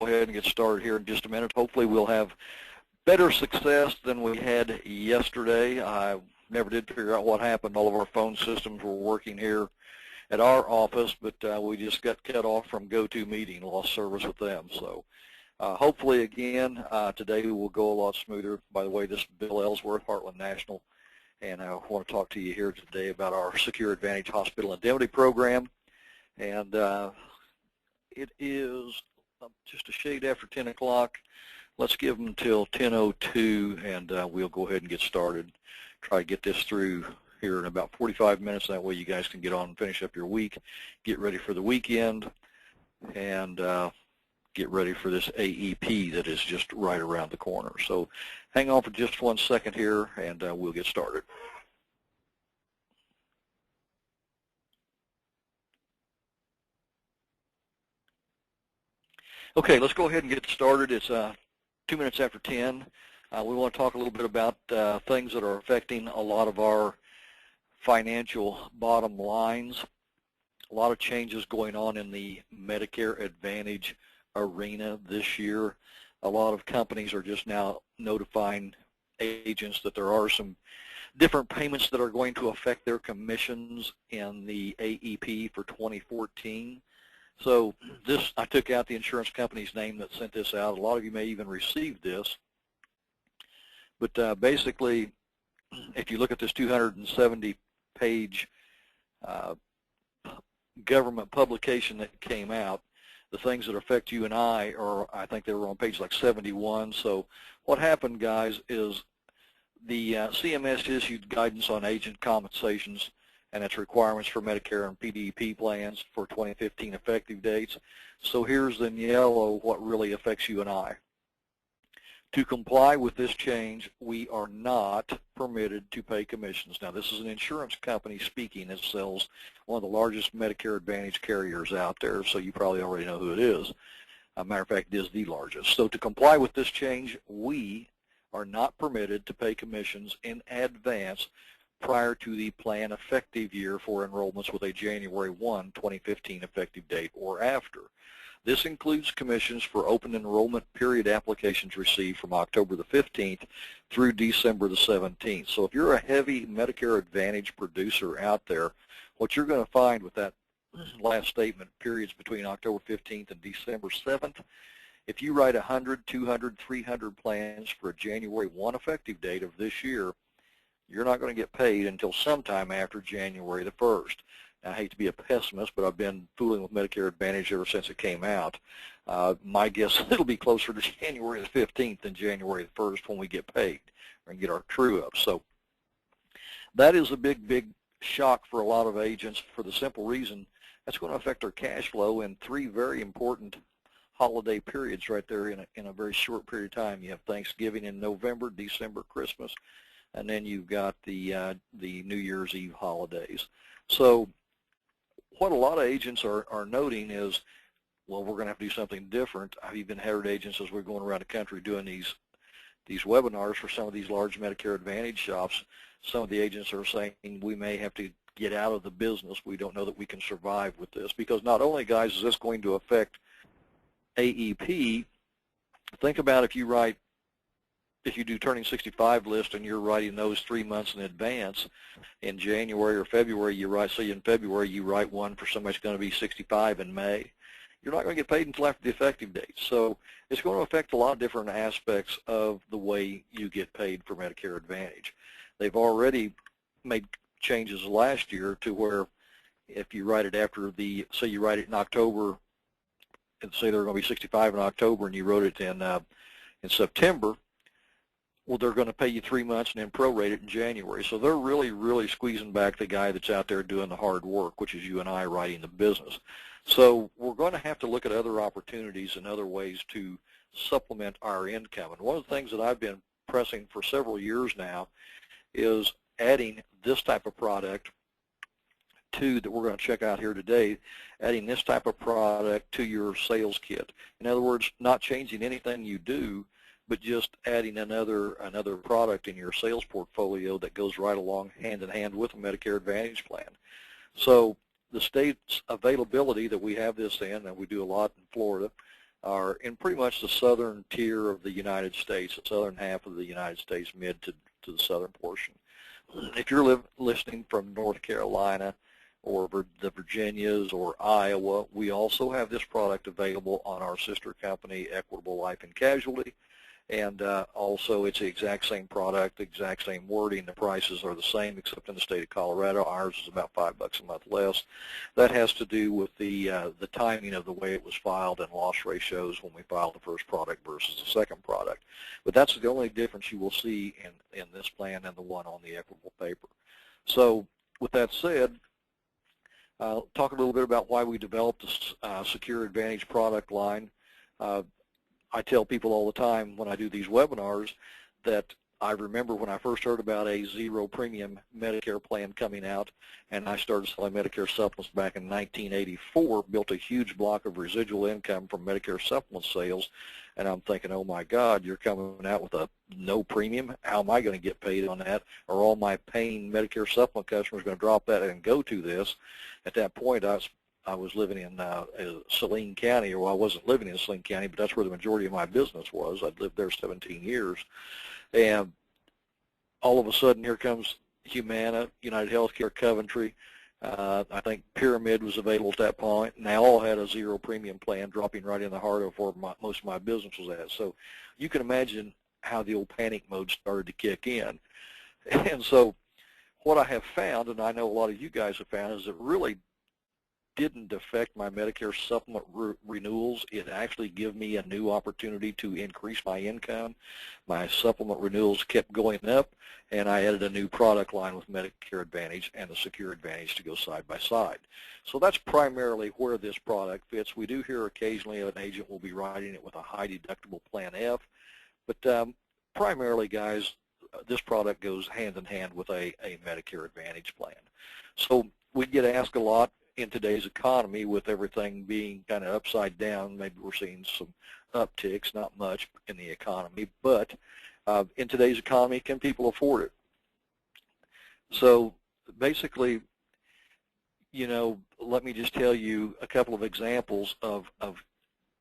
ahead and get started here in just a minute. Hopefully we'll have better success than we had yesterday. I never did figure out what happened. All of our phone systems were working here at our office, but we just got cut off from GoToMeeting, lost service with them. So hopefully again, today will go a lot smoother. By the way, this is Bill Ellsworth, Heartland National, and I want to talk to you here today about our Secure Advantage Hospital Indemnity Program. And it is just a shade after 10 o'clock. Let's give them until 10:02, and we'll go ahead and get started. Try to get this through here in about 45 minutes. That way you guys can get on and finish up your week, get ready for the weekend, and get ready for this AEP that is just right around the corner. So hang on for just 1 second here, and we'll get started. Okay, let's go ahead and get started. It's 2 minutes after 10. We want to talk a little bit about things that are affecting a lot of our financial bottom lines. A lot of changes going on in the Medicare Advantage arena this year. A lot of companies are just now notifying agents that there are some different payments that are going to affect their commissions in the AEP for 2014. So this, I took out the insurance company's name that sent this out. A lot of you may even receive this. But basically, if you look at this 270-page government publication that came out, the things that affect you and I think they were on page like 71. So what happened, guys, is the CMS issued guidance on agent compensations and its requirements for Medicare and PDP plans for 2015 effective dates. So here's in yellow what really affects you and I. To comply with this change, we are not permitted to pay commissions. Now, this is an insurance company speaking that sells one of the largest Medicare Advantage carriers out there, so you probably already know who it is. As a matter of fact, it is the largest. So to comply with this change, we are not permitted to pay commissions in advance prior to the plan effective year for enrollments with a January 1, 2015 effective date or after. This includes commissions for open enrollment period applications received from October the 15th through December the 17th. So if you're a heavy Medicare Advantage producer out there, what you're going to find with that last statement, periods between October 15th and December 7th, if you write 100, 200, 300 plans for a January 1 effective date of this year, you're not going to get paid until sometime after January the 1st. Now, I hate to be a pessimist, but I've been fooling with Medicare Advantage ever since it came out. My guess it'll be closer to January the 15th than January the 1st when we get paid and get our true up. So that is a big, big shock for a lot of agents for the simple reason that's going to affect their cash flow in 3 very important holiday periods right there in a very short period of time. You have Thanksgiving in November, December, Christmas, and then you've got the New Year's Eve holidays. So what a lot of agents are noting is, well, we're going to have to do something different. I've even heard agents as we're going around the country doing these webinars for some of these large Medicare Advantage shops. Some of the agents are saying we may have to get out of the business. We don't know that we can survive with this, because not only, guys, is this going to affect AEP, think about if you do turning 65 list and you're writing those 3 months in advance. In January or February, you write, say in February you write one for somebody who's going to be 65 in May. You're not going to get paid until after the effective date. So it's going to affect a lot of different aspects of the way you get paid for Medicare Advantage. They've already made changes last year to where if you write it after say you write it in October, and say they're going to be 65 in October and you wrote it in September, well, they're going to pay you 3 months and then prorate it in January. So they're really, really squeezing back the guy that's out there doing the hard work, which is you and I writing the business. So we're going to have to look at other opportunities and other ways to supplement our income. And one of the things that I've been pressing for several years now is adding this type of product that we're going to check out here today, adding this type of product to your sales kit. In other words, not changing anything you do, but just adding another product in your sales portfolio that goes right along hand in hand with a Medicare Advantage plan. So the state's availability that we have this in, and we do a lot in Florida, are in pretty much the southern tier of the United States, the southern half of the United States, mid to the southern portion. If you're listening from North Carolina or the Virginias or Iowa, we also have this product available on our sister company, Equitable Life and Casualty. And also, it's the exact same product, the exact same wording. The prices are the same, except in the state of Colorado, ours is about $5 a month less. That has to do with the timing of the way it was filed and loss ratios when we filed the first product versus the second product. But that's the only difference you will see in this plan and the one on the Equitable paper. So, with that said, talk a little bit about why we developed this Secure Advantage product line. I tell people all the time when I do these webinars that I remember when I first heard about a zero premium Medicare plan coming out, and I started selling Medicare supplements back in 1984, built a huge block of residual income from Medicare supplement sales, and I'm thinking, oh my God, you're coming out with a no premium? How am I going to get paid on that? Are all my paying Medicare supplement customers going to drop that and go to this? At that point, I was living in Saline County, or I wasn't living in Saline County, but that's where the majority of my business was. I'd lived there 17 years. And all of a sudden, here comes Humana, United Healthcare, Coventry. I think Pyramid was available at that point, and they all had a zero premium plan, dropping right in the heart of where most of my business was at. So you can imagine how the old panic mode started to kick in. And so what I have found, and I know a lot of you guys have found, is it really didn't affect my Medicare supplement renewals. It actually gave me a new opportunity to increase my income. My supplement renewals kept going up, and I added a new product line with Medicare Advantage and the Secure Advantage to go side by side. So that's primarily where this product fits. We do hear occasionally an agent will be writing it with a high deductible Plan F, but primarily, guys, this product goes hand in hand with a Medicare Advantage plan. So we get asked a lot, in today's economy, with everything being kind of upside down, maybe we're seeing some upticks, not much in the economy, but in today's economy, can people afford it? So basically, you know, let me just tell you a couple of examples of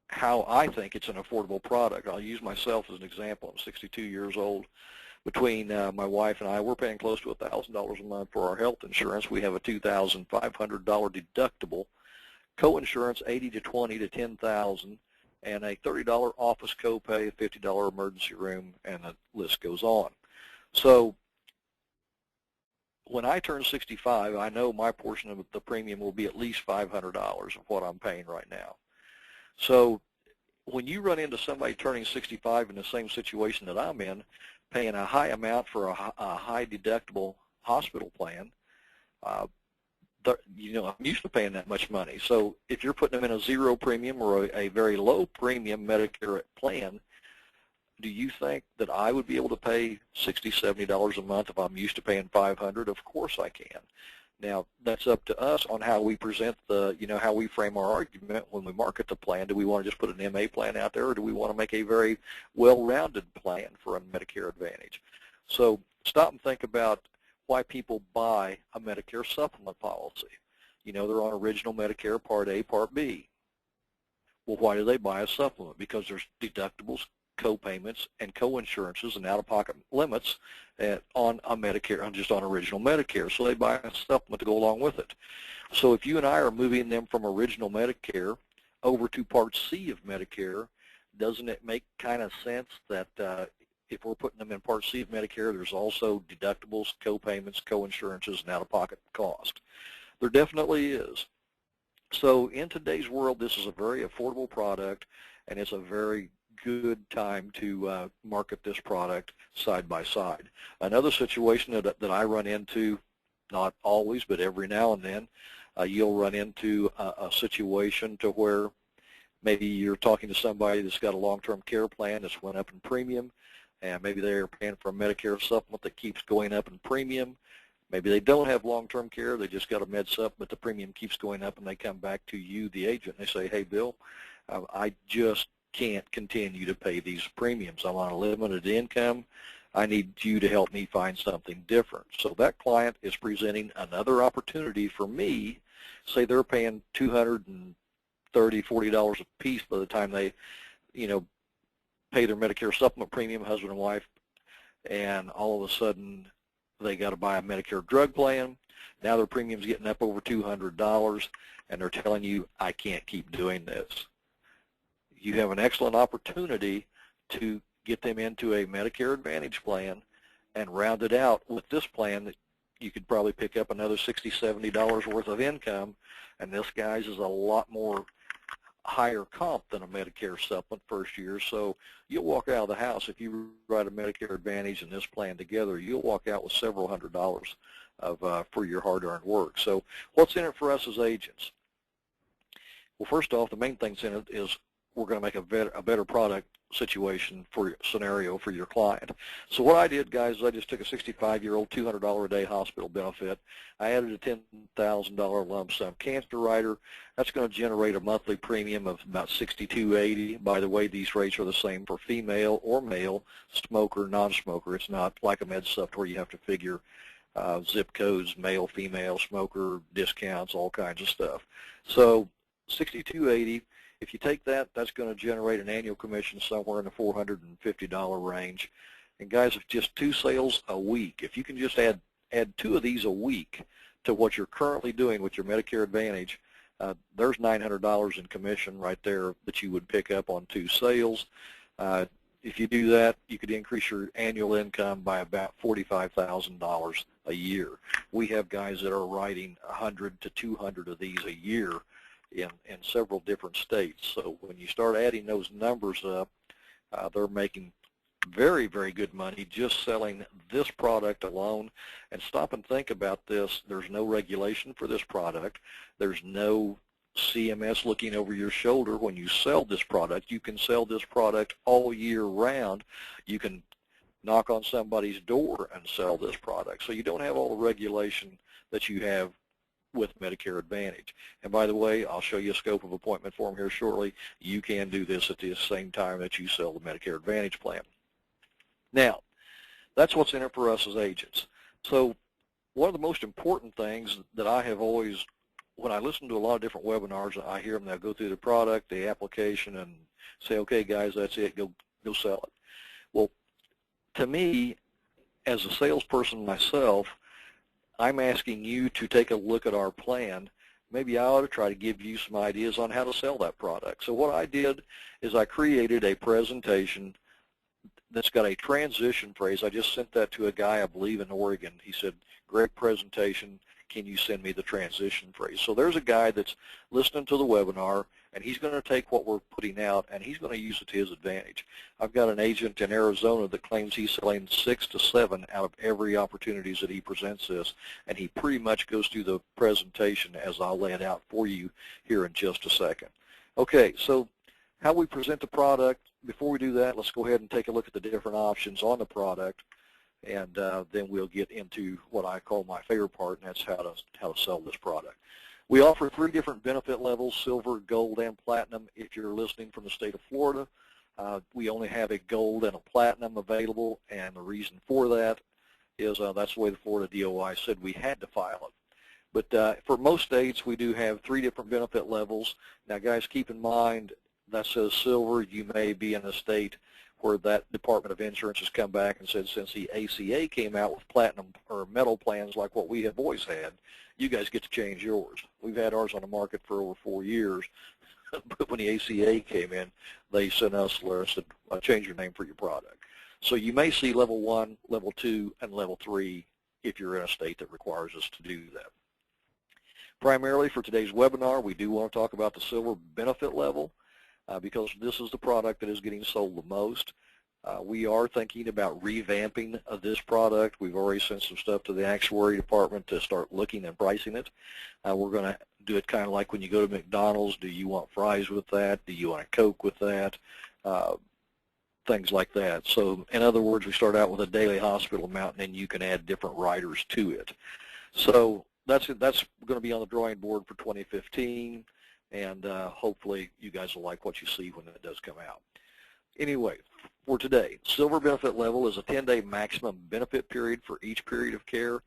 how I think it's an affordable product. I'll use myself as an example. I'm 62 years old. Between my wife and I, we're paying close to $1,000 a month for our health insurance. We have a $2,500 deductible, co-insurance $80 to $20 to $10,000, and a $30 office copay, $50 emergency room, and the list goes on. So when I turn 65, I know my portion of the premium will be at least $500 of what I'm paying right now. So when you run into somebody turning 65 in the same situation that I'm in, paying a high amount for a high deductible hospital plan, you know, I'm used to paying that much money. So if you're putting them in a zero premium or a very low premium Medicare plan, do you think that I would be able to pay $60, $70 a month if I'm used to paying $500? Of course I can. Now, that's up to us on how we present the, you know, how we frame our argument when we market the plan. Do we want to just put an MA plan out there, or do we want to make a very well-rounded plan for a Medicare Advantage? So stop and think about why people buy a Medicare supplement policy. You know, they're on original Medicare Part A, Part B. Well, why do they buy a supplement? Because there's deductibles, co-payments, and co-insurances and out-of-pocket limits on a Medicare, just on original Medicare. So they buy a supplement to go along with it. So if you and I are moving them from original Medicare over to Part C of Medicare, doesn't it make kind of sense that if we're putting them in Part C of Medicare, there's also deductibles, co-payments, co-insurances, and out-of-pocket cost? There definitely is. So in today's world, this is a very affordable product, and it's a very good time to market this product side by side. Another situation that I run into, not always, but every now and then, you'll run into a situation to where maybe you're talking to somebody that's got a long-term care plan that's went up in premium, and maybe they're paying for a Medicare supplement that keeps going up in premium. Maybe they don't have long-term care, they just got a med sup, but the premium keeps going up, and they come back to you, the agent, and they say, hey, Bill, I just can't continue to pay these premiums. I'm on a limited income. I need you to help me find something different. So that client is presenting another opportunity for me. Say they're paying $220 $30, $40 a piece by the time they, you know, pay their Medicare supplement premium, husband and wife, and all of a sudden they got to buy a Medicare drug plan. Now their premium's getting up over $200, and they're telling you, I can't keep doing this. You have an excellent opportunity to get them into a Medicare Advantage plan and round it out with this plan that you could probably pick up another $60, $70 worth of income, and this, guys, is a lot more higher comp than a Medicare supplement first year. So you'll walk out of the house, if you write a Medicare Advantage and this plan together, you'll walk out with several $100s of for your hard-earned work. So what's in it for us as agents? Well, first off, the main things in it is we're going to make a better product situation for scenario for your client. So what I did, guys, is I just took a 65-year-old $200 a day hospital benefit. I added a $10,000 lump sum cancer rider. That's going to generate a monthly premium of about $62.80. By the way, these rates are the same for female or male, smoker, non-smoker. It's not like a med supp where you have to figure zip codes, male, female, smoker, discounts, all kinds of stuff. So $62.80. If you take that, that's going to generate an annual commission somewhere in the $450 range. And guys, if just 2 sales a week, if you can just add 2 of these a week to what you're currently doing with your Medicare Advantage, there's $900 in commission right there that you would pick up on 2 sales. If you do that, you could increase your annual income by about $45,000 a year. We have guys that are writing 100 to 200 of these a year in several different states. So when you start adding those numbers up, they're making very, very good money just selling this product alone. And stop and think about this. There's no regulation for this product. There's no CMS looking over your shoulder when you sell this product. You can sell this product all year round. You can knock on somebody's door and sell this product. So you don't have all the regulation that you have with Medicare Advantage. And by the way, I'll show you a scope of appointment form here shortly. You can do this at the same time that you sell the Medicare Advantage plan. Now, that's what's in it for us as agents. So one of the most important things that I have always, when I listen to a lot of different webinars, I hear them, they'll go through the product, the application, and say, okay, guys, that's it, go sell it. Well, to me, as a salesperson myself, I'm asking you to take a look at our plan. Maybe I ought to try to give you some ideas on how to sell that product. So what I did is I created a presentation that's got a transition phrase. I just sent that to a guy, I believe, in Oregon. He said, great presentation. Can you send me the transition phrase? So there's a guy that's listening to the webinar, and he's going to take what we're putting out, and he's going to use it to his advantage. I've got an agent in Arizona that claims he's selling 6 to 7 out of every opportunities that he presents this, and he pretty much goes through the presentation as I'll lay it out for you here in just a second. Okay, so how we present the product. Before we do that, let's go ahead and take a look at the different options on the product, and then we'll get into what I call my favorite part, and that's how to sell this product. We offer 3 different benefit levels, silver, gold, and platinum. If you're listening from the state of Florida, we only have a gold and a platinum available, and the reason for that is that's the way the Florida DOI said we had to file it. But for most states, we do have 3 different benefit levels. Now, guys, keep in mind that says silver. You may be in a state where that Department of Insurance has come back and said, since the ACA came out with platinum or metal plans like what we have always had, you guys get to change yours. We've had ours on the market for over 4 years, but when the ACA came in, they sent us a letter and said, change your name for your product. So you may see level 1, level 2, and level 3 if you're in a state that requires us to do that. Primarily for today's webinar, we do want to talk about the silver benefit level. Because this is the product that is getting sold the most. We are thinking about revamping of this product. We've already sent some stuff to the actuary department to start looking and pricing it. We're going to do it kind of like when you go to McDonald's. Do you want fries with that? Do you want a Coke with that? Things like that. So in other words, we start out with a daily hospital amount, and then you can add different riders to it. So that's going to be on the drawing board for 2015. And hopefully you guys will like what you see when it does come out. Anyway, for today, silver benefit level is a 10-day maximum benefit period for each period of care.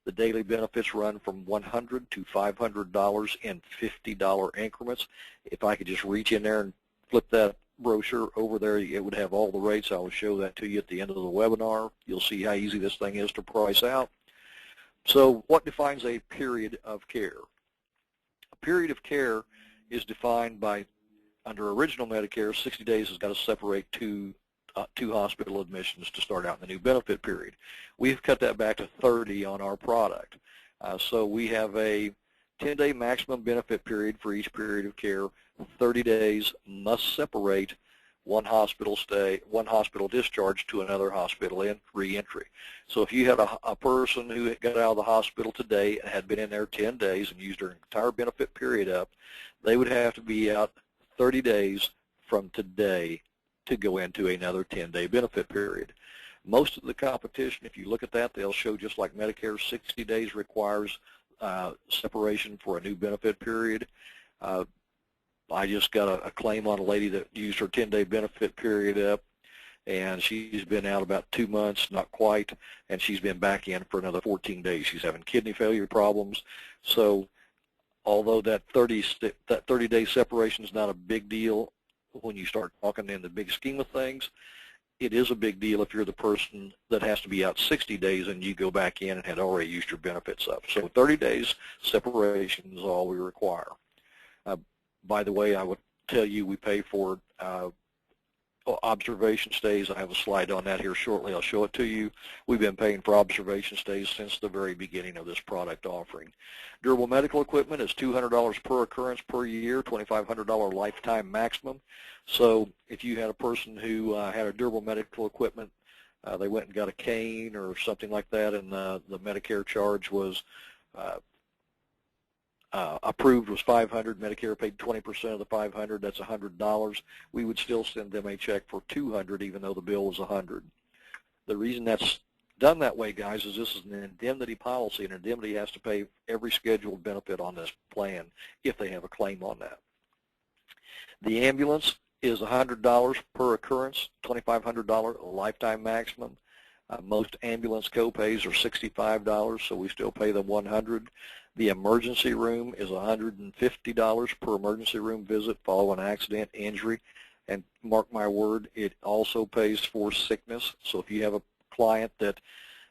The daily benefits run from $100 to $500 in $50 increments. If I could just reach in there and flip that brochure over there, it would have all the rates. I will show that to you at the end of the webinar. You'll see how easy this thing is to price out. So what defines a period of care? A period of care is defined by, under original Medicare, 60 days has got to separate two hospital admissions to start out in the new benefit period. We've cut that back to 30 on our product. So we have a 10-day maximum benefit period for each period of care. 30 days must separate one hospital discharge to another hospital re-entry. So if you had a person who got out of the hospital today and had been in there 10 days and used their entire benefit period up, they would have to be out 30 days from today to go into another 10-day benefit period. Most of the competition, if you look at that, they'll show just like Medicare, 60 days requires separation for a new benefit period. I just got a claim on a lady that used her 10-day benefit period up, and she's been out about 2 months, not quite, and she's been back in for another 14 days. She's having kidney failure problems. So although that 30-day separation is not a big deal when you start talking in the big scheme of things, it is a big deal if you're the person that has to be out 60 days and you go back in and had already used your benefits up. So 30 days separation is all we require. By the way, I would tell you we pay for observation stays. I have a slide on that here shortly. I'll show it to you. We've been paying for observation stays since the very beginning of this product offering. Durable medical equipment is $200 per occurrence per year, $2,500 lifetime maximum. So if you had a person who had a durable medical equipment, they went and got a cane or something like that, and the Medicare charge was approved was $500. Medicare paid 20% of the $500. That's $100. We would still send them a check for $200, even though the bill was $100. The reason that's done that way, guys, is this is an indemnity policy, and indemnity has to pay every scheduled benefit on this plan if they have a claim on that. The ambulance is $100 per occurrence, $2,500 lifetime maximum. Most ambulance copays are $65, so we still pay them $100. The emergency room is $150 per emergency room visit following an accident, injury, and mark my word, it also pays for sickness. So if you have a client that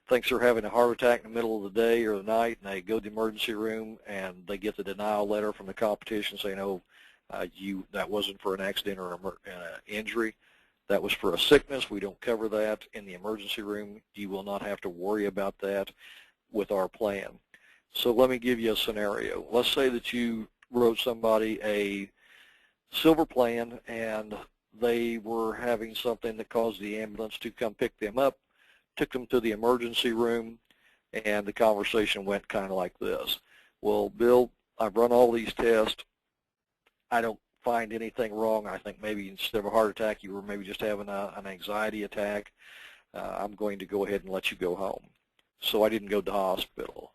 thinks they're having a heart attack in the middle of the day or the night, and they go to the emergency room and they get the denial letter from the competition saying, oh, that wasn't for an accident or an injury, that was for a sickness, we don't cover that in the emergency room. You will not have to worry about that with our plan. So let me give you a scenario. Let's say that you wrote somebody a silver plan and they were having something that caused the ambulance to come pick them up, took them to the emergency room, and the conversation went kind of like this. Well, Bill, I've run all these tests. I don't find anything wrong. I think maybe instead of a heart attack, you were maybe just having an anxiety attack. I'm going to go ahead and let you go home. So I didn't go to the hospital.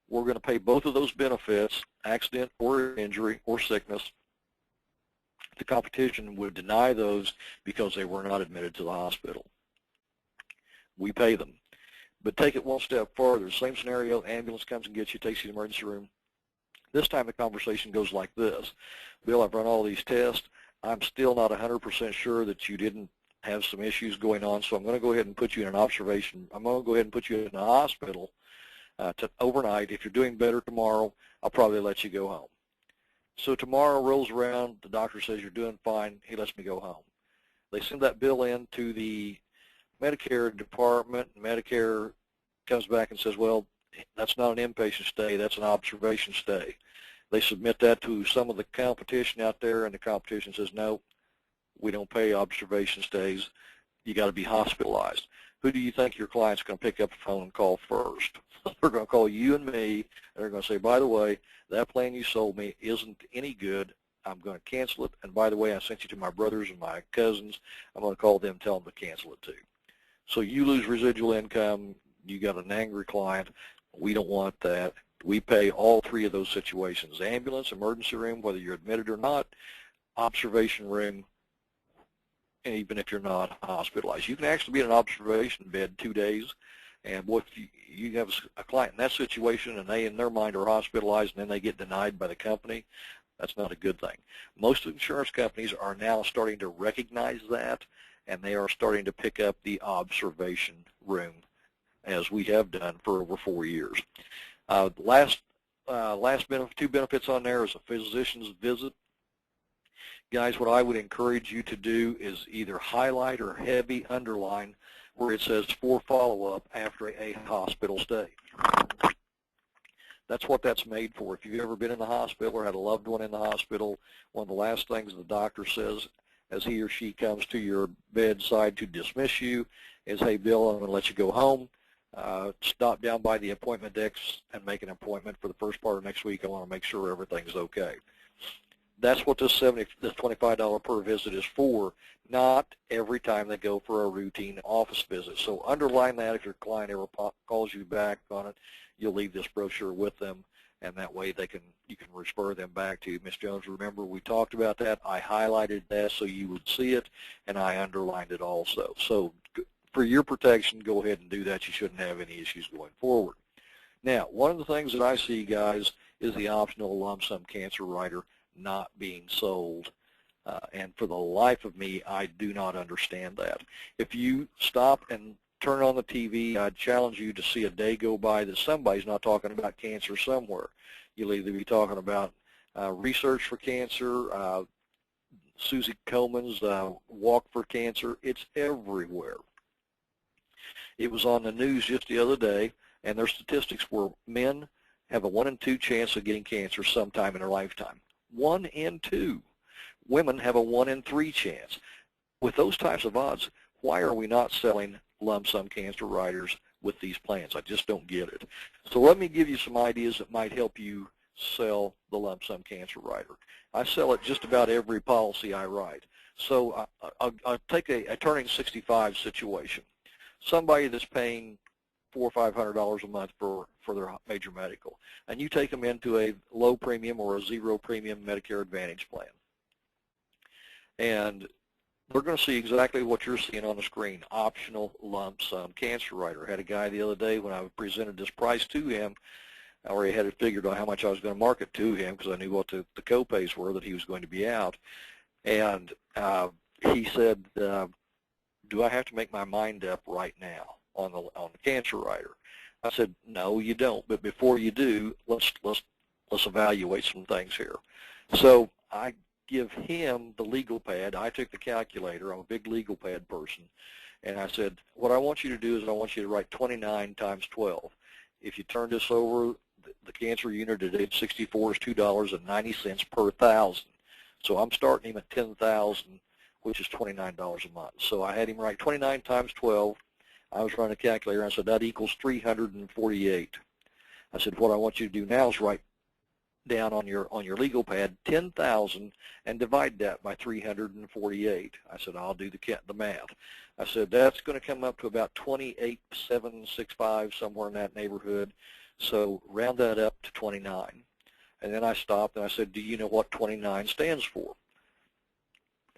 We're going to pay both of those benefits, accident or injury or sickness. The competition would deny those because they were not admitted to the hospital. We pay them. But take it one step further. Same scenario, ambulance comes and gets you, takes you to the emergency room. This time the conversation goes like this. Bill, I've run all these tests. I'm still not 100% sure that you didn't have some issues going on, so I'm going to go ahead and put you in an observation. I'm going to go ahead and put you in a hospital overnight. If you're doing better tomorrow, I'll probably let you go home. So tomorrow rolls around, the doctor says you're doing fine, he lets me go home. They send that bill in to the Medicare department, and Medicare comes back and says, well, that's not an inpatient stay, that's an observation stay. They submit that to some of the competition out there, and the competition says, no, we don't pay observation stays, you got to be hospitalized. Who do you think your client's going to pick up the phone and call first? They're going to call you and me, and they're going to say, by the way, that plan you sold me isn't any good. I'm going to cancel it. And by the way, I sent you to my brothers and my cousins. I'm going to call them and tell them to cancel it too. So you lose residual income. You got an angry client. We don't want that. We pay all three of those situations, ambulance, emergency room, whether you're admitted or not, observation room, and even if you're not hospitalized. You can actually be in an observation bed 2 days. And what if you have a client in that situation and they in their mind are hospitalized and then they get denied by the company, that's not a good thing. Most insurance companies are now starting to recognize that, and they are starting to pick up the observation room, as we have done for over 4 years. Last two benefits on there is a physician's visit. Guys, what I would encourage you to do is either highlight or heavy underline where it says for follow-up after a hospital stay. That's what that's made for. If you've ever been in the hospital or had a loved one in the hospital, one of the last things the doctor says as he or she comes to your bedside to dismiss you is, hey, Bill, I'm going to let you go home. Stop down by the appointment desk and make an appointment for the first part of next week. I want to make sure everything's okay. That's what this $25 per visit is for, not every time they go for a routine office visit. So underline that. If your client ever calls you back on it, you'll leave this brochure with them, and that way you can refer them back to Ms. Jones. Remember, we talked about that. I highlighted that so you would see it, and I underlined it also. So for your protection, go ahead and do that. You shouldn't have any issues going forward. Now, one of the things that I see, guys, is the optional lump sum cancer rider not being sold. And for the life of me, I do not understand that. If you stop and turn on the TV, I'd challenge you to see a day go by that somebody's not talking about cancer somewhere. You'll either be talking about research for cancer, Susie Komen's Walk for Cancer. It's everywhere. It was on the news just the other day, and their statistics were men have a 1 in 2 chance of getting cancer sometime in their lifetime. 1 in 2. Women have a 1 in 3 chance. With those types of odds, why are we not selling lump sum cancer riders with these plans? I just don't get it. So let me give you some ideas that might help you sell the lump sum cancer rider. I sell it just about every policy I write. So I'll take a turning 65 situation. Somebody that's paying $400 or $500 a month for their major medical, and you take them into a low premium or a zero premium Medicare Advantage plan. And they're going to see exactly what you're seeing on the screen, optional lump sum cancer rider. I had a guy the other day when I presented this price to him, I already had it figured out how much I was going to market to him because I knew what the co-pays were that he was going to be out. And he said, do I have to make my mind up right now on the cancer rider? I said, no, you don't. But before you do, let's evaluate some things here. So I give him the legal pad. I took the calculator. I'm a big legal pad person. And I said, what I want you to do is I want you to write 29 times 12. If you turn this over, the cancer unit at age 64 is $2.90 per thousand. So I'm starting him at 10,000, which is $29 a month. So I had him write 29 times 12. I was running a calculator. I said, that equals 348. I said, what I want you to do now is write down on your legal pad 10,000 and divide that by 348. I said, I'll do the math. I said, that's going to come up to about 28,765, somewhere in that neighborhood. So round that up to 29. And then I stopped and I said, do you know what 29 stands for?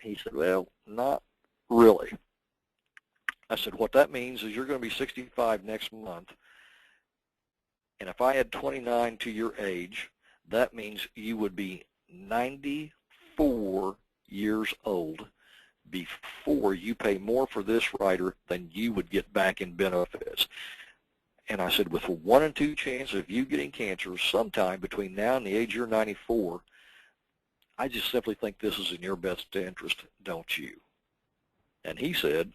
He said, well, not really. I said, what that means is you're going to be 65 next month. And if I add 29 to your age, that means you would be 94 years old before you pay more for this rider than you would get back in benefits. And I said, with a 1 in 2 chance of you getting cancer sometime between now and the age you're 94, I just simply think this is in your best interest, don't you? And he said,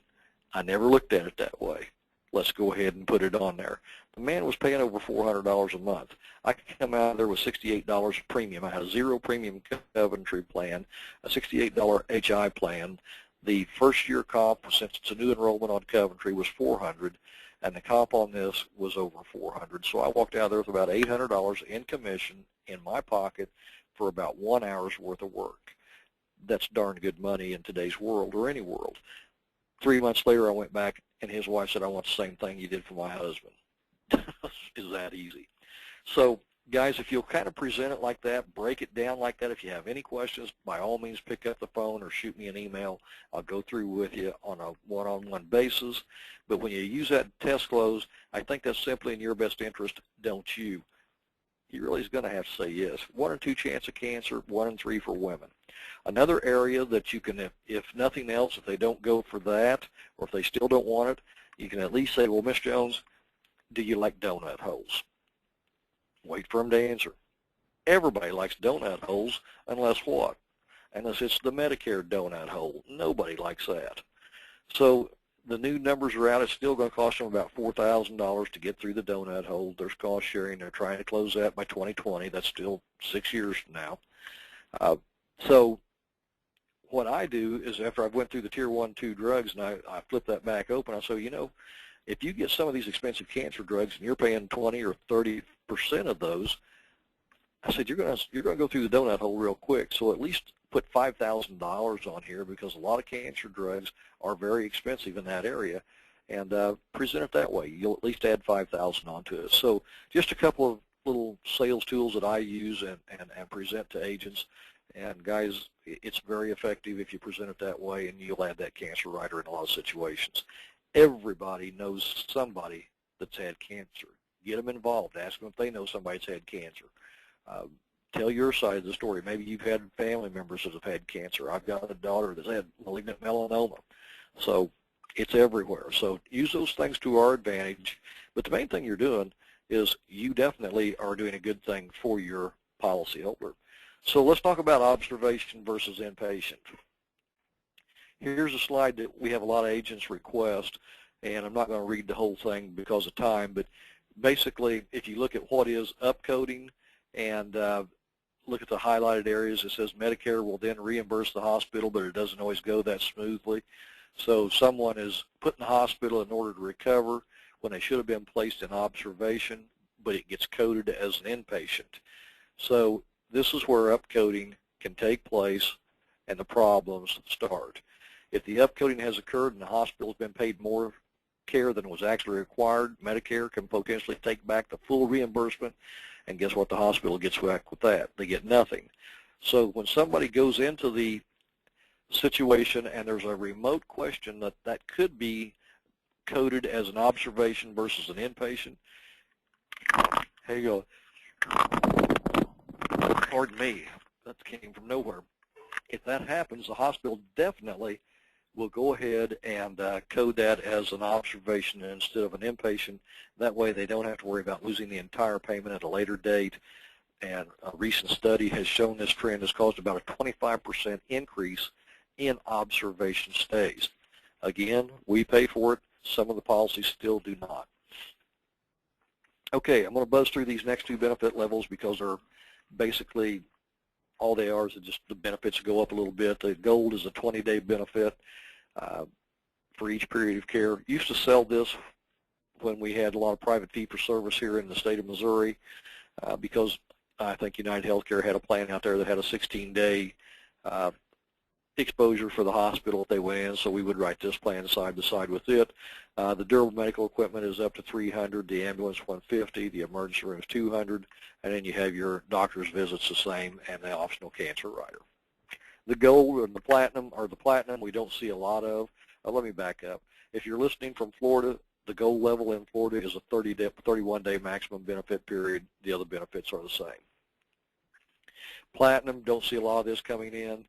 I never looked at it that way. Let's go ahead and put it on there. The man was paying over $400 a month. I could come out there with $68 premium. I had a zero premium Coventry plan, a $68 HI plan. The first year comp, since it's a new enrollment on Coventry, was $400, and the comp on this was over $400. So I walked out there with about $800 in commission in my pocket for about 1 hour's worth of work. That's darn good money in today's world, or any world. 3 months later, I went back, and his wife said, I want the same thing you did for my husband. Is that easy? So guys, if you'll kind of present it like that, break it down like that, if you have any questions, by all means pick up the phone or shoot me an email. I'll go through with you on a one-on-one basis. But when you use that test close, I think that's simply in your best interest, don't you? He really is going to have to say yes. 1 in 2 chance of cancer, 1 in 3 for women. Another area that you can, if nothing else, if they don't go for that, or if they still don't want it, you can at least say, well, Miss Jones, do you like donut holes? Wait for them to answer. Everybody likes donut holes, unless what? Unless it's the Medicare donut hole. Nobody likes that. So the new numbers are out. It's still going to cost them about $4,000 to get through the donut hole. There's cost sharing. They're trying to close that by 2020. That's still 6 years from now. So what I do is after I've went through the tier 1, 2 drugs, and I flip that back open, I say, you know, if you get some of these expensive cancer drugs and you're paying 20 or 30% of those, I said, you're going to go through the donut hole real quick. So at least put $5,000 on here, because a lot of cancer drugs are very expensive in that area, and present it that way. You'll at least add $5,000 onto it. So just a couple of little sales tools that I use and present to agents. And guys, it's very effective if you present it that way, and you'll add that cancer rider in a lot of situations. Everybody knows somebody that's had cancer. Get them involved. Ask them if they know somebody that's had cancer. Tell your side of the story. Maybe you've had family members that have had cancer. I've got a daughter that's had malignant melanoma. So it's everywhere. So use those things to our advantage. But the main thing you're doing is you definitely are doing a good thing for your policyholder. So let's talk about observation versus inpatient. Here's a slide that we have a lot of agents request, and I'm not going to read the whole thing because of time, but basically if you look at what is upcoding and look at the highlighted areas, it says Medicare will then reimburse the hospital, but it doesn't always go that smoothly. So someone is put in the hospital in order to recover when they should have been placed in observation, but it gets coded as an inpatient. So this is where upcoding can take place and the problems start. If the upcoding has occurred and the hospital has been paid more care than was actually required, Medicare can potentially take back the full reimbursement, and guess what the hospital gets back with that? They get nothing. So when somebody goes into the situation and there's a remote question that could be coded as an observation versus an inpatient, here you go. Pardon me, that came from nowhere. If that happens, the hospital definitely will go ahead and code that as an observation instead of an inpatient. That way they don't have to worry about losing the entire payment at a later date. And a recent study has shown this trend has caused about a 25% increase in observation stays. Again, we pay for it. Some of the policies still do not. Okay, I'm going to buzz through these next 2 benefit levels because they're basically all they are is just the benefits go up a little bit. The gold is a 20-day benefit for each period of care. Used to sell this when we had a lot of private fee-for-service here in the state of Missouri because I think United Healthcare had a plan out there that had a 16-day exposure for the hospital if they went in, so we would write this plan side by side with it. The durable medical equipment is up to $300, the ambulance $150, the emergency room is $200, and then you have your doctor's visits the same, and the optional cancer rider. The gold and the platinum we don't see a lot of. Let me back up. If you're listening from Florida, the gold level in Florida is a 31-day maximum benefit period. The other benefits are the same. Platinum, don't see a lot of this coming in.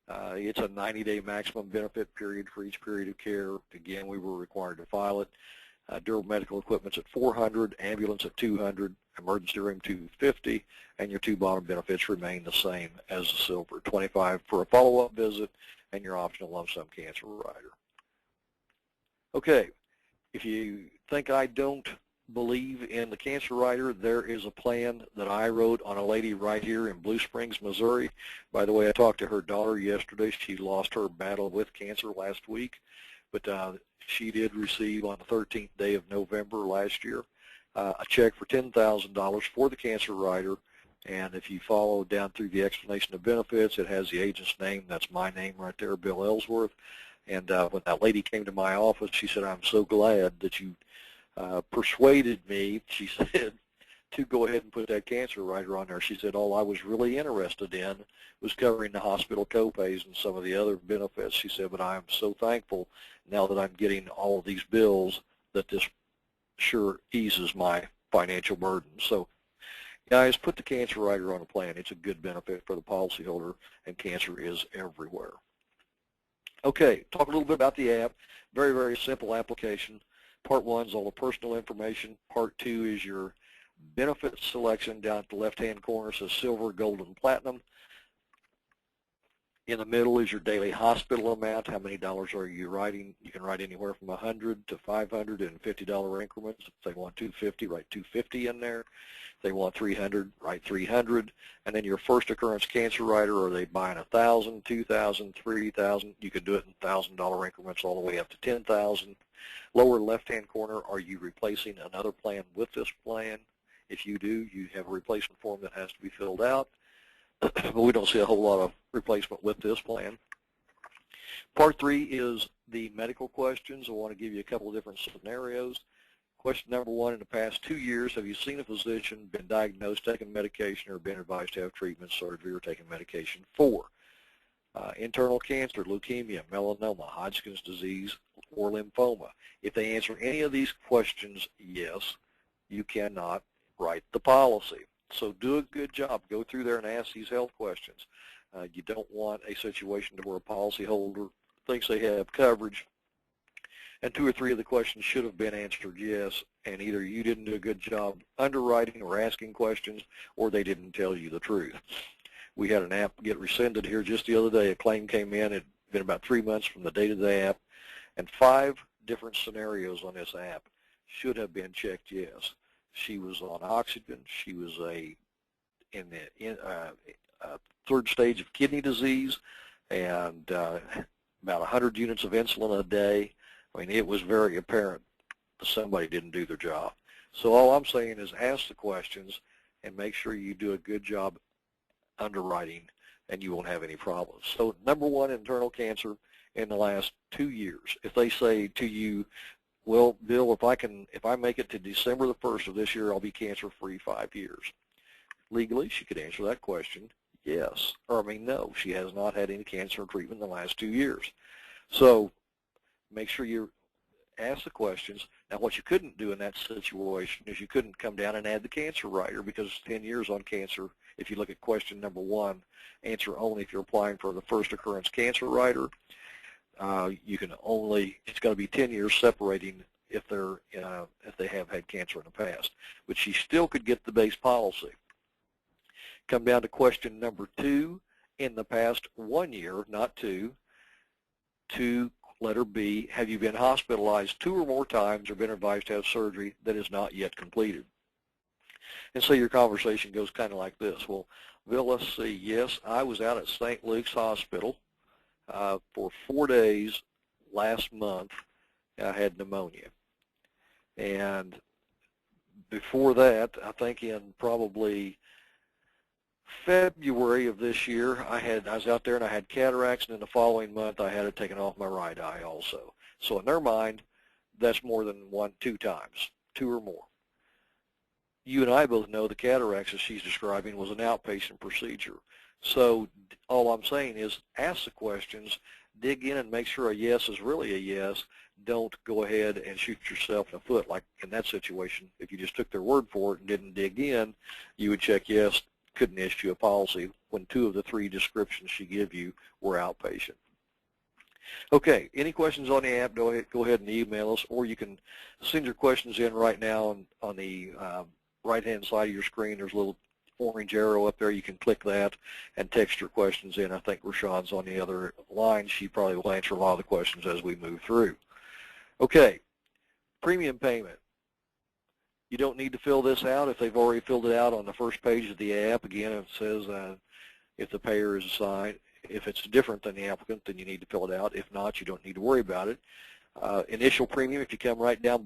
It's a 90-day maximum benefit period for each period of care. Again, we were required to file it. Durable medical equipment's at $400, ambulance at $200, emergency room $250, and your 2 bottom benefits remain the same as the silver, $25 for a follow-up visit, and your optional lump sum cancer rider. Okay, if you think I don't believe in the cancer rider, there is a plan that I wrote on a lady right here in Blue Springs, Missouri. By the way, I talked to her daughter yesterday. She lost her battle with cancer last week, but she did receive on the 13th day of November last year a check for $10,000 for the cancer rider. And if you follow down through the explanation of benefits, it has the agent's name. That's my name right there, Bill Ellsworth. And when that lady came to my office, she said, "I'm so glad that you persuaded me," she said, to go ahead and put that cancer rider on there. She said, all I was really interested in was covering the hospital copays and some of the other benefits. She said, but I am so thankful now that I'm getting all of these bills that this sure eases my financial burden. So guys, put the cancer rider on a plan. It's a good benefit for the policyholder, and cancer is everywhere. Okay, talk a little bit about the app. Very, very simple application. Part 1 is all the personal information. Part 2 is your benefit selection. Down at the left-hand corner says silver, gold, and platinum. In the middle is your daily hospital amount. How many dollars are you writing? You can write anywhere from $100 to $550 increments. If they want $250, write $250 in there. If they want $300, write $300. And then your first occurrence cancer rider, are they buying $1,000, $2,000, $3,000? You can do it in $1,000 increments all the way up to $10,000. Lower left-hand corner, are you replacing another plan with this plan? If you do, you have a replacement form that has to be filled out. But we don't see a whole lot of replacement with this plan. Part 3 is the medical questions. I want to give you a couple of different scenarios. Question number 1, in the past 2 years, have you seen a physician, been diagnosed, taken medication, or been advised to have treatment, surgery, or taken medication for internal cancer, leukemia, melanoma, Hodgkin's disease, or lymphoma? If they answer any of these questions yes, you cannot write the policy. So do a good job. Go through there and ask these health questions. You don't want a situation where a policyholder thinks they have coverage and 2 or 3 of the questions should have been answered yes, and either you didn't do a good job underwriting or asking questions, or they didn't tell you the truth. We had an app get rescinded here just the other day. A claim came in. It had been about 3 months from the date of the app, and 5 different scenarios on this app should have been checked yes. She was on oxygen. She was in the 3rd stage of kidney disease, and about 100 units of insulin a day. I mean, it was very apparent that somebody didn't do their job. So all I'm saying is ask the questions and make sure you do a good job underwriting, and you won't have any problems. So number 1, internal cancer in the last 2 years. If they say to you, well, Bill, if I make it to December the 1st of this year, I'll be cancer-free 5 years. Legally, she could answer that question, yes. Or, I mean, no, she has not had any cancer treatment in the last 2 years. So make sure you ask the questions. Now, what you couldn't do in that situation is you couldn't come down and add the cancer rider, because 10 years on cancer, if you look at question number 1, answer only if you're applying for the first occurrence cancer rider. You can only, it's got to be 10 years separating if they have had cancer in the past. But she still could get the base policy. Come down to question number 2, in the past 1 year, not 2, letter B, have you been hospitalized 2 or more times or been advised to have surgery that is not yet completed? And so your conversation goes kind of like this. Well, Bill, let's see, yes, I was out at St. Luke's Hospital for 4 days last month. I had pneumonia. And before that, I think in probably February of this year, I was out there and I had cataracts, and in the following month I had it taken off my right eye also. So in their mind, that's more than 1, 2 times, 2 or more. You and I both know the cataracts that she's describing was an outpatient procedure. So all I'm saying is ask the questions, dig in and make sure a yes is really a yes. Don't go ahead and shoot yourself in the foot. Like in that situation, if you just took their word for it and didn't dig in, you would check yes, couldn't issue a policy when 2 of the 3 descriptions she gave you were outpatient. Okay, any questions on the app, go ahead and email us, or you can send your questions in right now on the right-hand side of your screen. There's a little orange arrow up there. You can click that and text your questions in. I think Rashawn's on the other line. She probably will answer a lot of the questions as we move through. Okay, premium payment. You don't need to fill this out if they've already filled it out on the first page of the app. Again, it says if the payer is assigned. If it's different than the applicant, then you need to fill it out. If not, you don't need to worry about it. Initial premium, if you come right down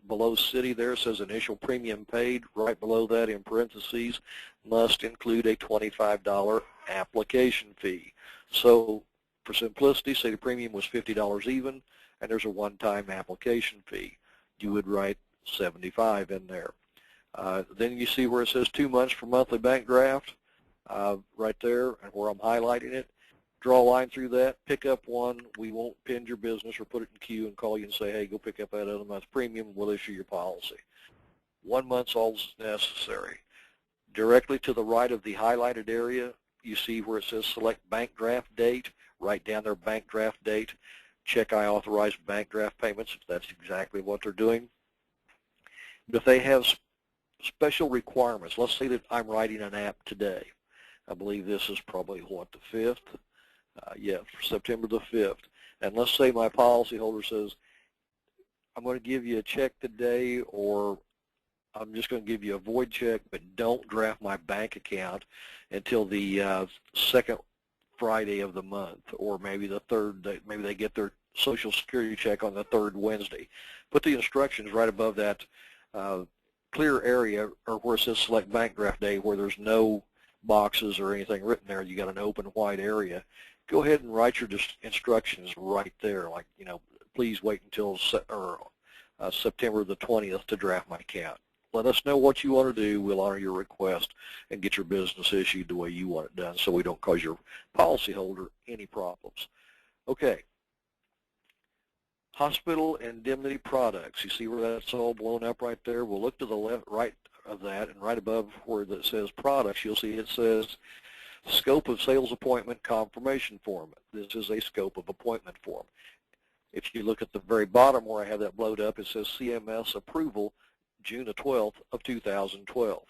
below city there, it says initial premium paid. Right below that in parentheses, must include a $25 application fee. So for simplicity, say the premium was $50 even, and there's a one-time application fee. You would write $75 in there. Then you see where it says 2 months for monthly bank draft, right there, and where I'm highlighting it. Draw a line through that, pick up one. We won't pin your business or put it in queue and call you and say, hey, go pick up that other month's premium. We'll issue your policy. 1 month's all necessary. Directly to the right of the highlighted area, you see where it says select bank draft date. Write down their bank draft date. Check I authorize bank draft payments if that's exactly what they're doing. But if they have special requirements, let's say that I'm writing an app today. I believe this is probably, what, the 5th? Yeah, for September the 5th. And let's say my policyholder says, I'm going to give you a check today, or I'm just going to give you a void check, but don't draft my bank account until the second Friday of the month, or maybe the third day. Maybe they get their Social Security check on the third Wednesday. Put the instructions right above that clear area, or where it says select bank draft day, where there's no boxes or anything written there. You got an open white area. Go ahead and write your instructions right there, like, you know, please wait until September the 20th to draft my account. Let us know what you want to do. We'll honor your request and get your business issued the way you want it done, so we don't cause your policyholder any problems. Okay. Hospital indemnity products. You see where that's all blown up right there? We'll look to the left, right of that, and right above where it says products, you'll see it says scope of sales appointment confirmation form. This is a scope of appointment form. If you look at the very bottom where I have that blowed up, it says CMS approval June the 12th of 2012.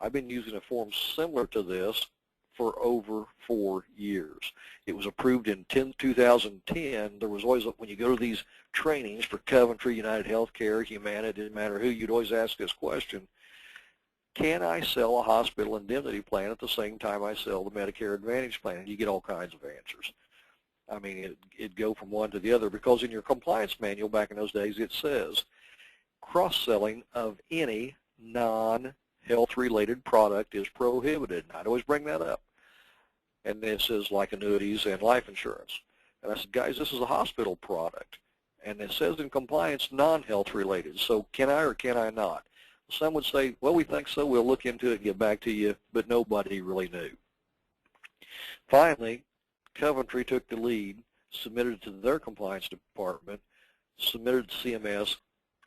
I've been using a form similar to this for over 4 years. It was approved in 2010. There was always, when you go to these trainings for Coventry, United Healthcare, Humana, it didn't matter who, you'd always ask this question: can I sell a hospital indemnity plan at the same time I sell the Medicare Advantage plan? And you get all kinds of answers. I mean, it'd go from one to the other, because in your compliance manual back in those days it says cross-selling of any non-health related product is prohibited. And I'd always bring that up. And then it says like annuities and life insurance. And I said, guys, this is a hospital product. And it says in compliance non-health related. So can I or can I not? Some would say, well, we think so. We'll look into it and get back to you. But nobody really knew. Finally, Coventry took the lead, submitted it to their compliance department, submitted to CMS,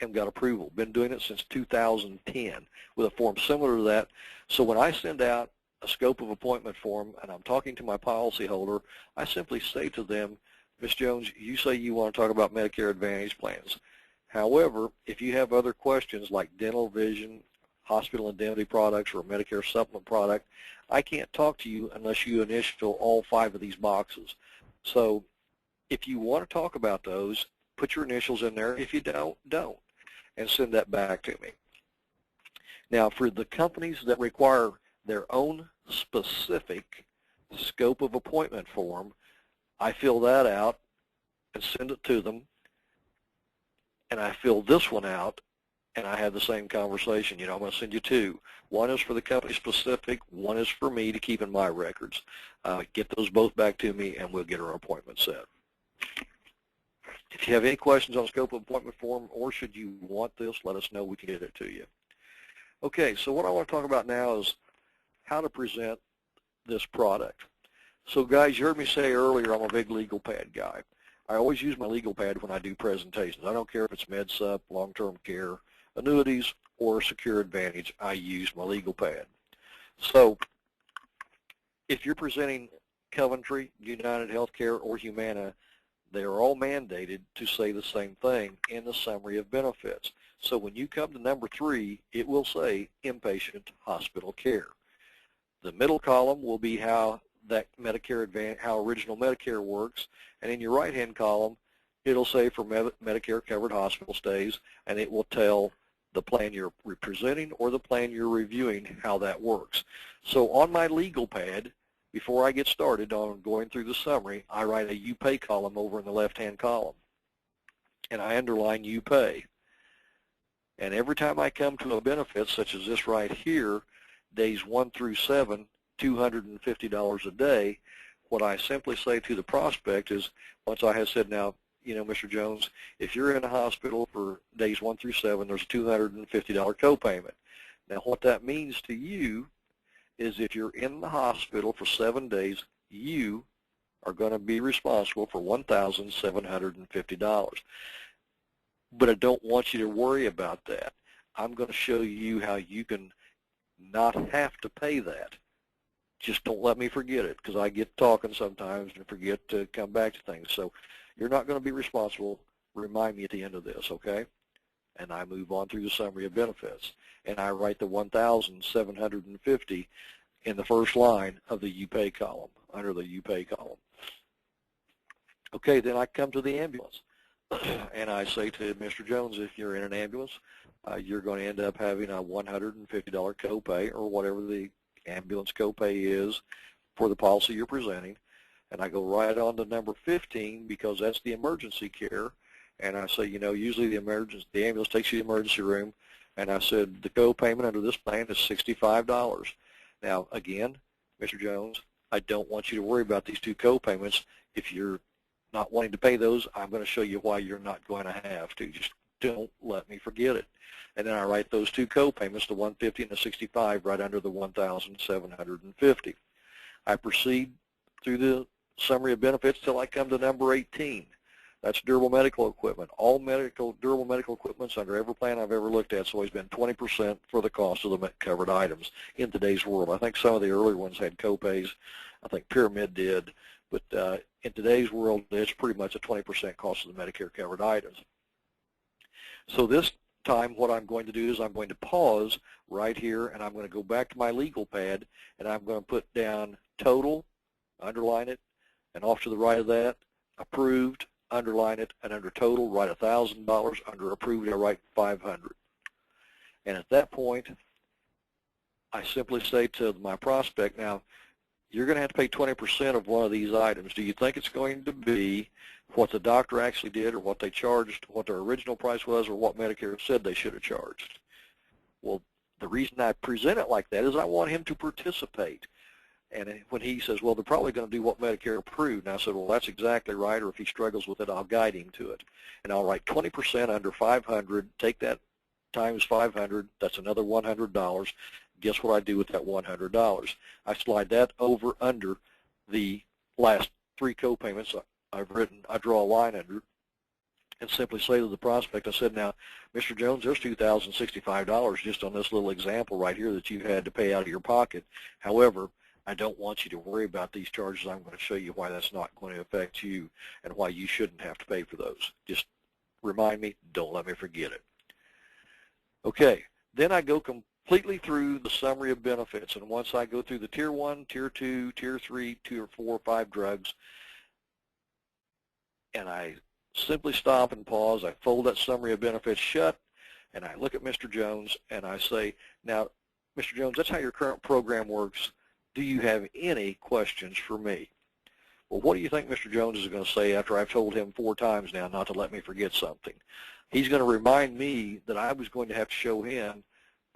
and got approval. Been doing it since 2010 with a form similar to that. So when I send out a scope of appointment form and I'm talking to my policyholder, I simply say to them, Ms. Jones, you say you want to talk about Medicare Advantage plans. However, if you have other questions like dental, vision, hospital indemnity products, or a Medicare supplement product, I can't talk to you unless you initial all 5 of these boxes. So if you want to talk about those, put your initials in there. If you don't, don't. And send that back to me. Now, for the companies that require their own specific scope of appointment form, I fill that out and send it to them. And I fill this one out, and I have the same conversation. You know, I'm going to send you 2. One is for the company specific. One is for me to keep in my records. Get those both back to me, and we'll get our appointment set. If you have any questions on scope of appointment form, or should you want this, let us know. We can get it to you. Okay, so what I want to talk about now is how to present this product. So guys, you heard me say earlier I'm a big legal pad guy. I always use my legal pad when I do presentations. I don't care if it's MedSup, long-term care, annuities, or Secure Advantage. I use my legal pad. So if you're presenting Coventry, United Healthcare, or Humana, they are all mandated to say the same thing in the summary of benefits. So when you come to number 3, it will say inpatient hospital care. The middle column will be how that Medicare Advantage, how original Medicare works, and in your right-hand column, it'll say for Medicare covered hospital stays, and it will tell the plan you're representing or the plan you're reviewing how that works. So on my legal pad, before I get started on going through the summary, I write a you pay column over in the left-hand column, and I underline you pay. And every time I come to a benefit, such as this right here, days 1 through 7, $250 a day, what I simply say to the prospect is, once I have said, now, you know, Mr. Jones, if you're in a hospital for days 1 through 7, there's a $250 copayment. Now what that means to you is if you're in the hospital for 7 days, you are going to be responsible for $1,750. But I don't want you to worry about that. I'm going to show you how you can not have to pay that. Just don't let me forget it, because I get talking sometimes and forget to come back to things. So you're not going to be responsible. Remind me at the end of this, okay? And I move on through the summary of benefits. And I write the $1,750 in the first line of the you pay column, under the you pay column. Okay, then I come to the ambulance. And I say to Mr. Jones, if you're in an ambulance, you're going to end up having a $150 copay, or whatever the ambulance copay is for the policy you're presenting. And I go right on to number 15, because that's the emergency care. And I say, you know, usually the ambulance takes you to the emergency room. And I said, the copayment under this plan is $65. Now, again, Mr. Jones, I don't want you to worry about these two copayments. If you're not wanting to pay those, I'm going to show you why you're not going to have to. Just don't let me forget it. And then I write those two copayments, the $150 and the $65, right under the $1,750. I proceed through the summary of benefits till I come to number 18. That's durable medical equipment. All durable medical equipment under every plan I've ever looked at has always been 20% for the cost of the covered items in today's world. I think some of the earlier ones had copays. I think Pyramid did. But in today's world, it's pretty much a 20% cost of the Medicare covered items. So this time what I'm going to do is I'm going to pause right here, and I'm going to go back to my legal pad, and I'm going to put down total, underline it, and off to the right of that, approved, underline it, and under total, write $1,000. Under approved, I write $500. And at that point, I simply say to my prospect, now, you're going to have to pay 20% of one of these items. Do you think it's going to be what the doctor actually did, or what they charged, what their original price was, or what Medicare said they should have charged? Well, the reason I present it like that is I want him to participate. And when he says, well, they're probably going to do what Medicare approved, and I said, well, that's exactly right, or if he struggles with it, I'll guide him to it. And I'll write 20% under $500, take that times 500, that's another $100. Guess what I do with that $100? I slide that over under the last three copayments I've written. I draw a line under and simply say to the prospect, I said, now, Mr. Jones, there's $2,065 just on this little example right here that you had to pay out of your pocket. However, I don't want you to worry about these charges. I'm going to show you why that's not going to affect you and why you shouldn't have to pay for those. Just remind me, don't let me forget it. Okay, then I go completely through the summary of benefits, and once I go through the Tier 1, Tier 2, Tier 3, Tier 4, 5 drugs, and I simply stop and pause, I fold that summary of benefits shut, and I look at Mr. Jones and I say, now, Mr. Jones, that's how your current program works. Do you have any questions for me? Well, what do you think Mr. Jones is going to say after I've told him 4 times now not to let me forget something? He's going to remind me that I was going to have to show him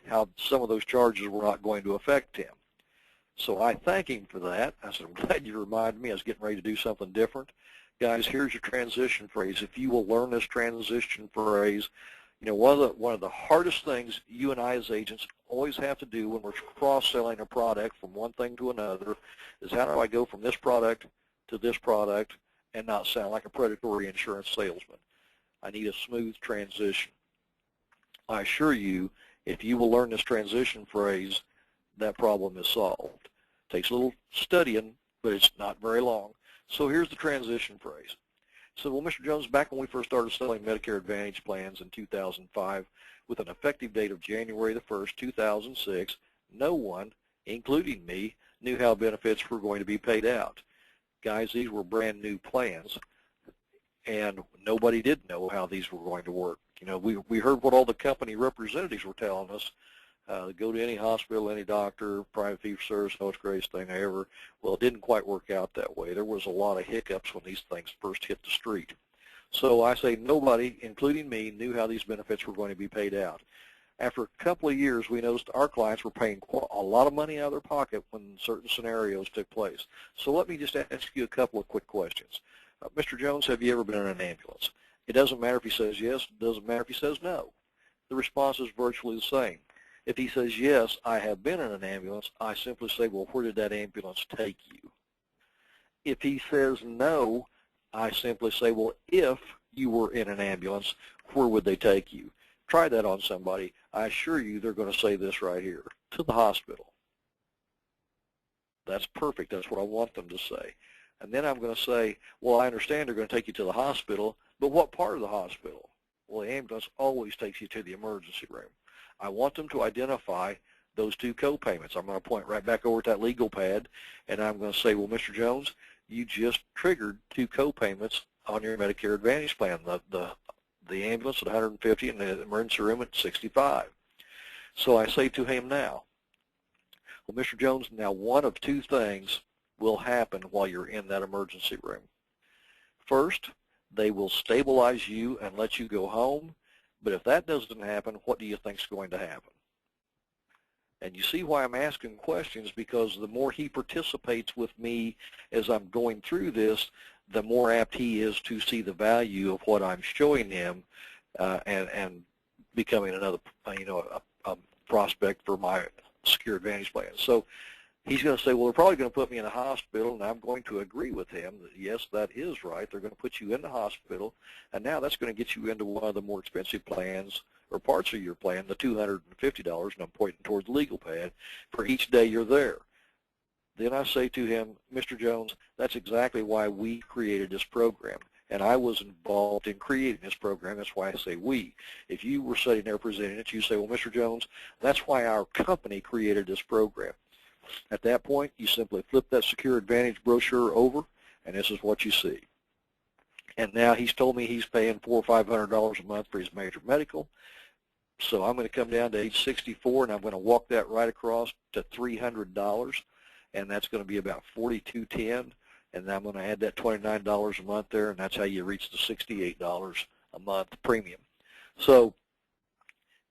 how some of those charges were not going to affect him. So I thank him for that. I said, I'm glad you reminded me. I was getting ready to do something different. Guys, here's your transition phrase. If you will learn this transition phrase, you know, one of the hardest things you and I as agents always have to do when we're cross-selling a product from one thing to another is how do I go from this product to this product and not sound like a predatory insurance salesman? I need a smooth transition. I assure you, if you will learn this transition phrase, that problem is solved. It takes a little studying, but it's not very long. So here's the transition phrase. So, well, Mr. Jones, back when we first started selling Medicare Advantage plans in 2005, with an effective date of January the 1st, 2006, no one, including me, knew how benefits were going to be paid out. Guys, these were brand new plans, and nobody did know how these were going to work. You know, we heard what all the company representatives were telling us. Go to any hospital, any doctor, private fee-for-service, no, it's the greatest thing ever. Well, it didn't quite work out that way. There was a lot of hiccups when these things first hit the street. So I say nobody, including me, knew how these benefits were going to be paid out. After a couple of years, we noticed our clients were paying a lot of money out of their pocket when certain scenarios took place. So let me just ask you a couple of quick questions. Mr. Jones, have you ever been in an ambulance? It doesn't matter if he says yes. It doesn't matter if he says no. The response is virtually the same. If he says, yes, I have been in an ambulance, I simply say, well, where did that ambulance take you? If he says no, I simply say, well, if you were in an ambulance, where would they take you? Try that on somebody. I assure you they're going to say this right here, to the hospital. That's perfect. That's what I want them to say. And then I'm going to say, well, I understand they're going to take you to the hospital, but what part of the hospital? Well, the ambulance always takes you to the emergency room. I want them to identify those two co-payments. I'm going to point right back over to that legal pad, and I'm going to say, well, Mr. Jones, you just triggered two co-payments on your Medicare Advantage plan, the ambulance at $150 and the emergency room at $65. So I say to him now, well, Mr. Jones, now one of two things will happen while you're in that emergency room. First, they will stabilize you and let you go home, but if that doesn't happen, what do you think is going to happen? And you see why I'm asking questions, because the more he participates with me as I'm going through this, the more apt he is to see the value of what I'm showing him and becoming another, a prospect for my Secure Advantage plan. So he's going to say, well, they're probably going to put me in a hospital, and I'm going to agree with him that, yes, that is right. They're going to put you in the hospital, and now that's going to get you into one of the more expensive plans or parts of your plan, the $250, and I'm pointing towards the legal pad, for each day you're there. Then I say to him, Mr. Jones, that's exactly why we created this program, and I was involved in creating this program. That's why I say we. If you were sitting there presenting it, you say, well, Mr. Jones, that's why our company created this program. At that point, you simply flip that Secure Advantage brochure over, and this is what you see. And now he's told me he's paying $400 or $500 a month for his major medical. So I'm going to come down to age 64, and I'm going to walk that right across to $300, and that's going to be about $42.10. And then I'm going to add that $29 a month there, and that's how you reach the $68 a month premium. So,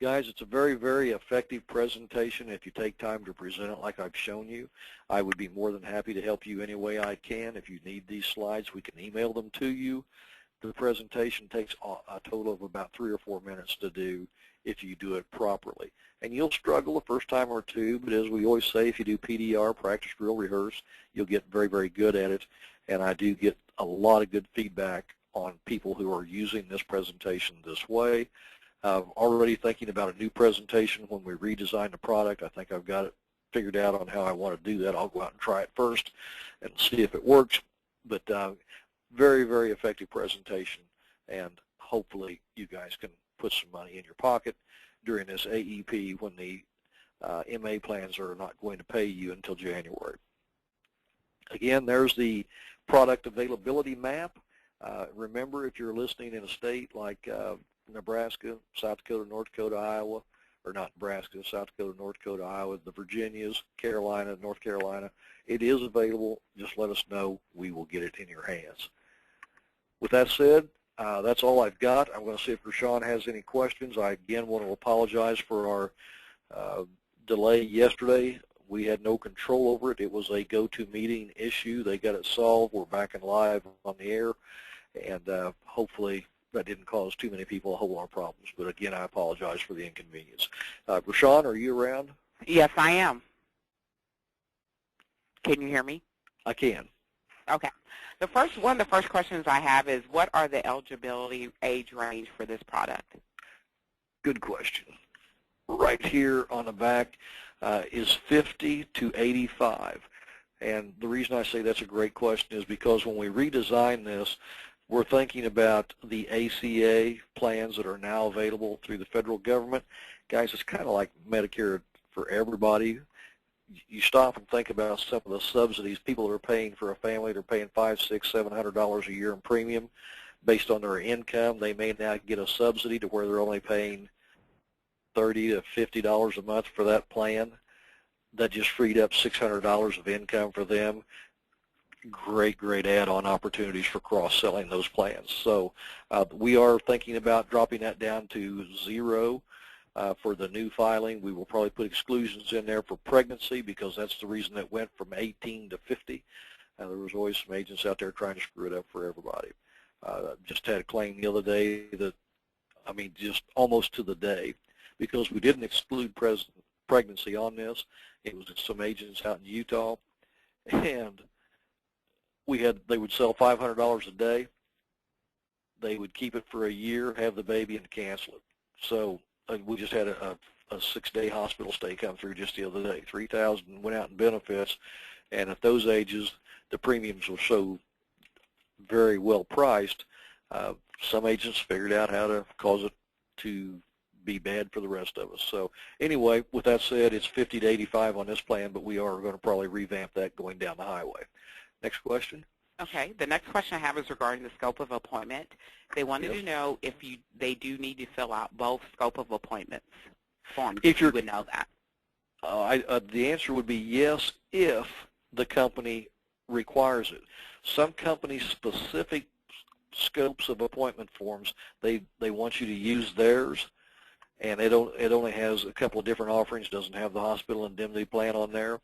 guys, it's a very, very effective presentation if you take time to present it like I've shown you. I would be more than happy to help you any way I can. If you need these slides, we can email them to you. The presentation takes a total of about 3 or 4 minutes to do if you do it properly. And you'll struggle the first time or two, but as we always say, if you do PDR, practice, drill, rehearse, you'll get very, very good at it. And I do get a lot of good feedback on people who are using this presentation this way. Already thinking about a new presentation when we redesign the product. I think I've got it figured out on how I want to do that. I'll go out and try it first and see if it works. But very, very effective presentation, and hopefully you guys can put some money in your pocket during this AEP when the MA plans are not going to pay you until January. Again, there's the product availability map. Remember, if you're listening in a state like Nebraska, South Dakota, North Dakota, Iowa, or not Nebraska, South Dakota, North Dakota, Iowa, the Virginias, Carolina, North Carolina, it is available. Just let us know. We will get it in your hands. With that said, that's all I've got. I'm going to see if Rashawn has any questions. I, again, want to apologize for our delay yesterday. We had no control over it. It was a go-to-meeting issue. They got it solved. We're back and live on the air, and hopefully that didn't cause too many people a whole lot of problems. But, again, I apologize for the inconvenience. Rashawn, are you around? Yes, I am. Can you hear me? I can. Okay. One of the first questions I have is, what are the eligibility age range for this product? Good question. Right here on the back is 50 to 85. And the reason I say that's a great question is because when we redesign this, we're thinking about the ACA plans that are now available through the federal government. Guys, it's kind of like Medicare for everybody. You stop and think about some of the subsidies people are paying for a family. They're paying $500, $600, $700 a year in premium based on their income. They may now get a subsidy to where they're only paying $30 to $50 a month for that plan. That just freed up $600 of income for them. Great, great add-on opportunities for cross-selling those plans. So we are thinking about dropping that down to 0. For the new filing. We will probably put exclusions in there for pregnancy because that's the reason it went from 18 to 50. There was always some agents out there trying to screw it up for everybody. Just had a claim the other day that, I mean, just almost to the day, because we didn't exclude pregnancy on this. It was some agents out in Utah, and they would sell $500 a day. They would keep it for a year, have the baby, and cancel it. So we just had a 6-day hospital stay come through just the other day. $3,000 went out in benefits, and at those ages, the premiums were so very well priced. Some agents figured out how to cause it to be bad for the rest of us. So anyway, with that said, it's 50 to 85 on this plan, but we are going to probably revamp that going down the highway. Next question. Okay. The next question I have is regarding the scope of appointment. They wanted to know if they do need to fill out both scope of appointments forms. If you would know that. The answer would be yes if the company requires it. Some companies' specific scopes of appointment forms, they want you to use theirs, and it only has a couple of different offerings, doesn't have the hospital indemnity plan on there.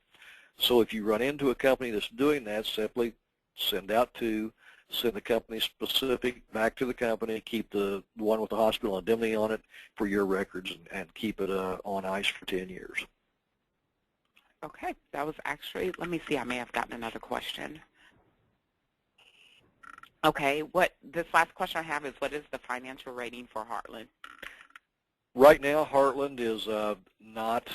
So if you run into a company that's doing that, simply send the company specific back to the company, keep the one with the hospital indemnity on it for your records, and keep it on ice for 10 years. Okay, that was actually, let me see, I may have gotten another question. Okay, this last question I have is, what is the financial rating for Heartland? Right now, Heartland is not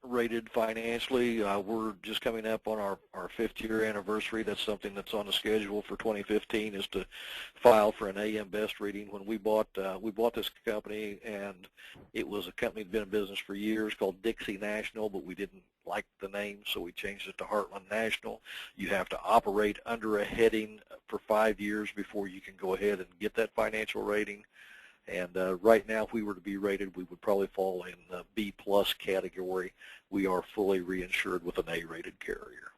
rated financially. We're just coming up on our 5th year anniversary. That's something that's on the schedule for 2015, is to file for an AM Best rating. When we bought this company, and it was a company that had been in business for years called Dixie National, but we didn't like the name, so we changed it to Heartland National. You have to operate under a heading for 5 years before you can go ahead and get that financial rating. And right now, if we were to be rated, we would probably fall in the B+ category. We are fully reinsured with an A-rated carrier.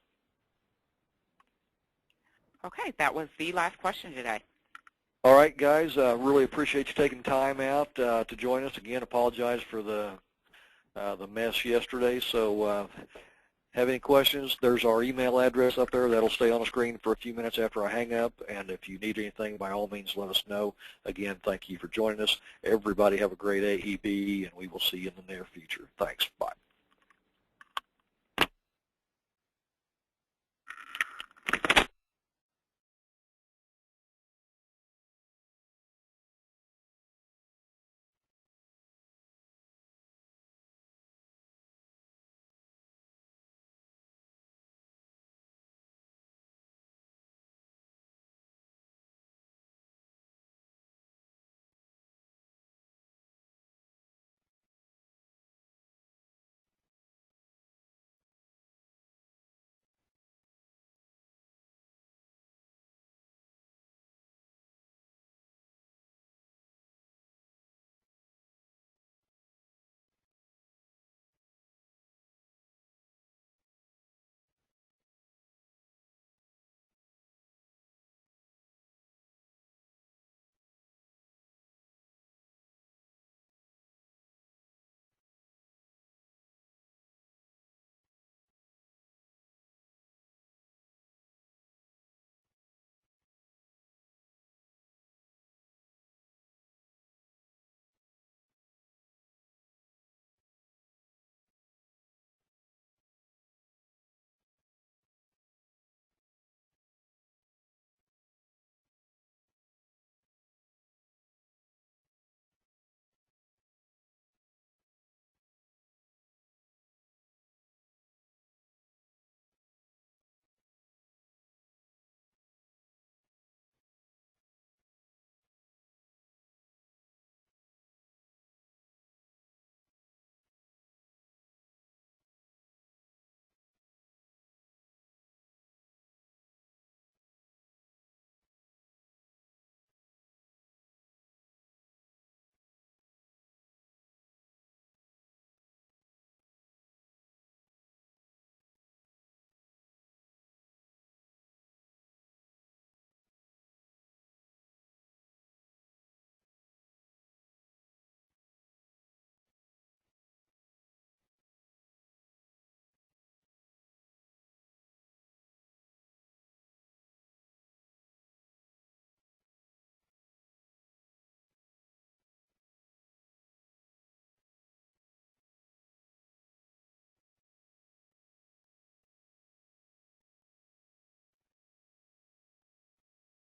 Okay, that was the last question today. All right, guys, really appreciate you taking time out to join us. Again, apologize for the mess yesterday. So have any questions, there's our email address up there. That'll stay on the screen for a few minutes after I hang up. And if you need anything, by all means, let us know. Again, thank you for joining us. Everybody have a great AEB, and we will see you in the near future. Thanks. Bye.